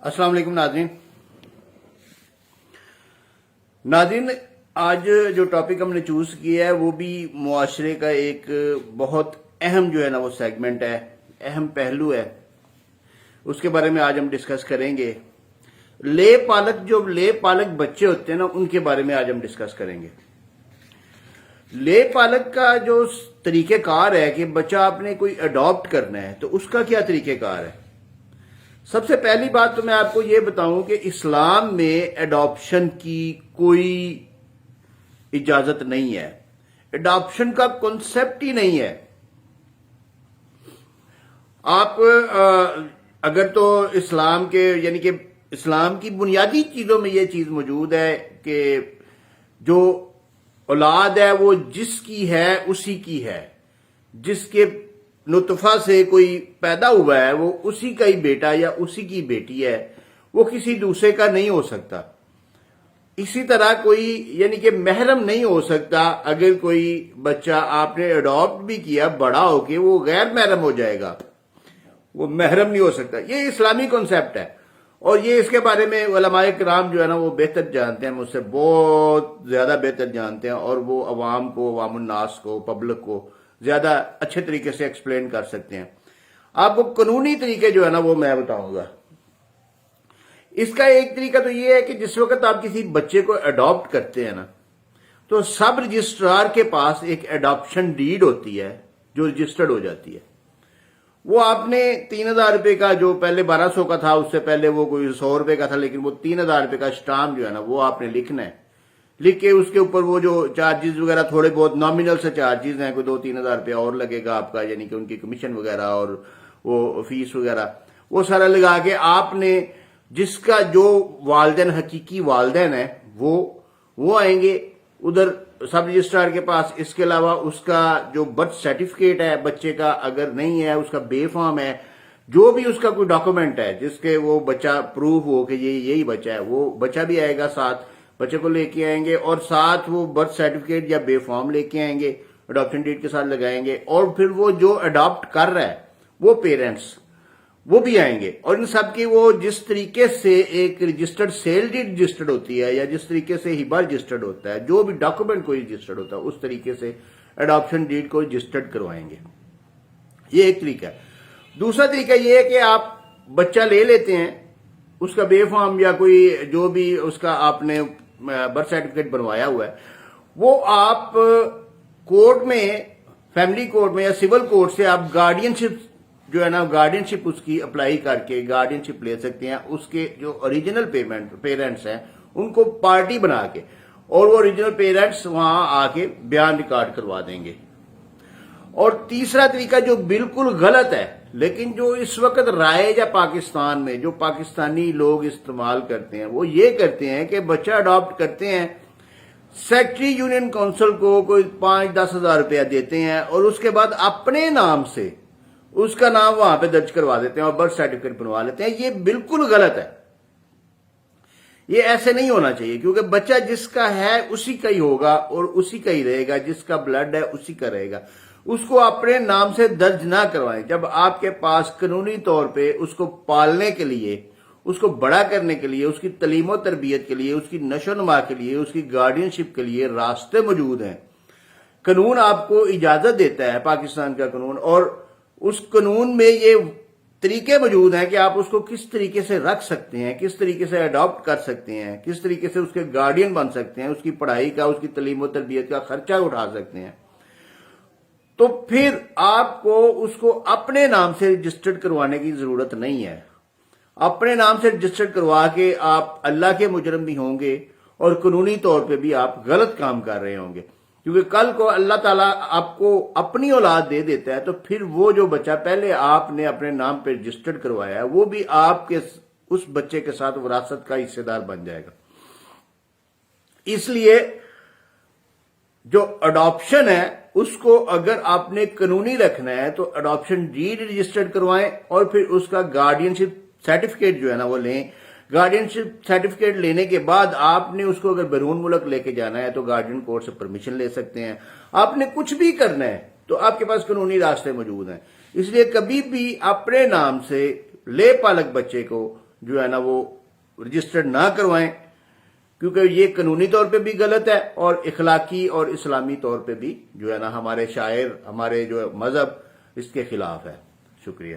अस्सलाम वालेकुम नाज़रीन, आज जो टॉपिक हमने चूज किया है वो भी मुआशरे का एक बहुत अहम जो है ना वो सेगमेंट है, अहम पहलू है। उसके बारे में आज हम डिस्कस करेंगे। ले पालक बच्चे होते हैं ना, उनके बारे में आज हम डिस्कस करेंगे। ले पालक का जो तरीक़ेकार है कि बच्चा आपने कोई अडॉप्ट करना है तो उसका क्या तरीक़ेकार है। सबसे पहली बात तो मैं आपको ये बताऊं कि इस्लाम में एडॉप्शन की कोई इजाजत नहीं है। एडॉप्शन का कॉन्सेप्ट ही नहीं है। आप अगर तो इस्लाम के यानी कि इस्लाम की बुनियादी चीजों में ये चीज मौजूद है कि जो औलाद है वो जिसकी है उसी की है, जिसके नुतफा से कोई पैदा हुआ है वो उसी का ही बेटा या उसी की बेटी है, वो किसी दूसरे का नहीं हो सकता। इसी तरह कोई यानी कि महरम नहीं हो सकता। अगर कोई बच्चा आपने अडॉप्ट भी किया, बड़ा होके वो गैर महरम हो जाएगा, वो महरम नहीं हो सकता। ये इस्लामी कॉन्सेप्ट है और ये इसके बारे में उलमाए किराम जो है ना वो बेहतर जानते हैं, मुझसे बहुत ज्यादा बेहतर जानते हैं और वो अवाम को, अवामुन नास को, पब्लिक को ज्यादा अच्छे तरीके से एक्सप्लेन कर सकते हैं। आपको कानूनी तरीके जो है ना वो मैं बताऊंगा। इसका एक तरीका तो ये है कि जिस वक्त आप किसी बच्चे को अडॉप्ट करते हैं ना, तो सब रजिस्ट्रार के पास एक अडॉप्शन डीड होती है जो रजिस्टर्ड हो जाती है। वो आपने 3,000 रुपए का, जो पहले 1200 का था, उससे पहले वो कोई 100 रुपए का था, लेकिन वो 3,000 रुपए का स्टाम्प जो है ना वो आपने लिखना है। लिख के उसके ऊपर वो जो चार्जेस वगैरह थोड़े बहुत नॉमिनल से चार्जेस हैं, कोई 2-3 हज़ार रुपया और लगेगा आपका, यानी कि उनकी कमीशन वगैरह और वो फीस वगैरह, वो सारा लगा के आपने जिसका जो वालिदैन हकीकी वालिदैन है वो आएंगे उधर सब रजिस्ट्रार के पास। इसके अलावा उसका जो बर्थ सर्टिफिकेट है बच्चे का अगर नहीं है, उसका बेफॉर्म है, जो भी उसका कोई डॉक्यूमेंट है जिसके वो बच्चा प्रूफ हो कि ये यही बच्चा है, वो बच्चा भी आएगा साथ, बच्चे को लेके आएंगे और साथ वो बर्थ सर्टिफिकेट या बेफॉर्म लेके आएंगे, अडॉप्शन डेट के साथ लगाएंगे। और फिर वो जो अडॉप्ट कर रहा है वो पेरेंट्स वो भी आएंगे और इन सब की वो जिस तरीके से एक रजिस्टर्ड सेल डीड रजिस्टर्ड होती है या जिस तरीके से हिबा रजिस्टर्ड होता है, जो भी डॉक्यूमेंट कोई रजिस्टर्ड होता है उस तरीके से अडॉप्शन डीड को रजिस्टर्ड करवाएंगे। ये एक तरीका है। दूसरा तरीका ये है कि आप बच्चा ले लेते हैं, उसका बेफॉर्म या कोई जो भी उसका आपने बर्थ सर्टिफिकेट बनवाया हुआ है, वो आप कोर्ट में, फैमिली कोर्ट में या सिविल कोर्ट से आप गार्डियनशिप जो है ना, गार्डियनशिप उसकी अप्लाई करके गार्डियनशिप ले सकते हैं। उसके जो ओरिजिनल पेरेंट्स हैं उनको पार्टी बना के, और वो ओरिजिनल पेरेंट्स वहां आके बयान रिकॉर्ड करवा देंगे। और तीसरा तरीका जो बिल्कुल गलत है लेकिन जो इस वक्त राइज है पाकिस्तान में, जो पाकिस्तानी लोग इस्तेमाल करते हैं, वो ये करते हैं कि बच्चा अडॉप्ट करते हैं, सेक्रेटरी यूनियन काउंसिल को कोई 5-10 हज़ार रुपया देते हैं और उसके बाद अपने नाम से उसका नाम वहां पे दर्ज करवा देते हैं और बर्थ सर्टिफिकेट बनवा लेते हैं। ये बिल्कुल गलत है। ये ऐसे नहीं होना चाहिए, क्योंकि बच्चा जिसका है उसी का ही होगा और उसी का ही रहेगा, जिसका ब्लड है उसी का रहेगा। उसको अपने नाम से दर्ज ना करवाएं। जब आपके पास कानूनी तौर पे उसको पालने के लिए, उसको बड़ा करने के लिए, उसकी तालीम और तरबियत के लिए, उसकी नशो नुमा के लिए, उसकी गार्डियनशिप के लिए रास्ते मौजूद हैं, कानून आपको इजाजत देता है, पाकिस्तान का कानून, और उस कानून में ये तरीके मौजूद हैं कि आप उसको किस तरीके से रख सकते हैं, किस तरीके से अडॉप्ट कर सकते हैं, किस तरीके से उसके गार्डियन बन सकते हैं, उसकी पढ़ाई का, उसकी तालीम और तरबियत का खर्चा उठा सकते हैं। तो फिर आपको उसको अपने नाम से रजिस्टर्ड करवाने की जरूरत नहीं है। अपने नाम से रजिस्टर्ड करवा के आप अल्लाह के मुजरम भी होंगे और कानूनी तौर पे भी आप गलत काम कर रहे होंगे, क्योंकि कल को अल्लाह ताला आपको अपनी औलाद दे देता है तो फिर वो जो बच्चा पहले आपने अपने नाम पे रजिस्टर्ड करवाया है वो भी आपके उस बच्चे के साथ विरासत का हिस्सेदार बन जाएगा। इसलिए जो अडॉप्शन है उसको अगर आपने कानूनी रखना है तो अडॉप्शन डीड रजिस्टर्ड करवाएं और फिर उसका गार्डियनशिप सर्टिफिकेट जो है ना वो लें। गार्डियनशिप सर्टिफिकेट लेने के बाद आपने उसको अगर बैरून मुल्क लेके जाना है तो गार्डियन कोर्ट से परमिशन ले सकते हैं। आपने कुछ भी करना है तो आपके पास कानूनी रास्ते मौजूद हैं। इसलिए कभी भी अपने नाम से ले पालक बच्चे को جو ہے نا وہ رجسٹرڈ نہ کروائیں، کیونکہ یہ قانونی طور پہ بھی غلط ہے اور اخلاقی اور اسلامی طور پہ بھی جو ہے نا ہمارے شاعر، ہمارے جو مذہب اس کے خلاف ہے۔ شکریہ۔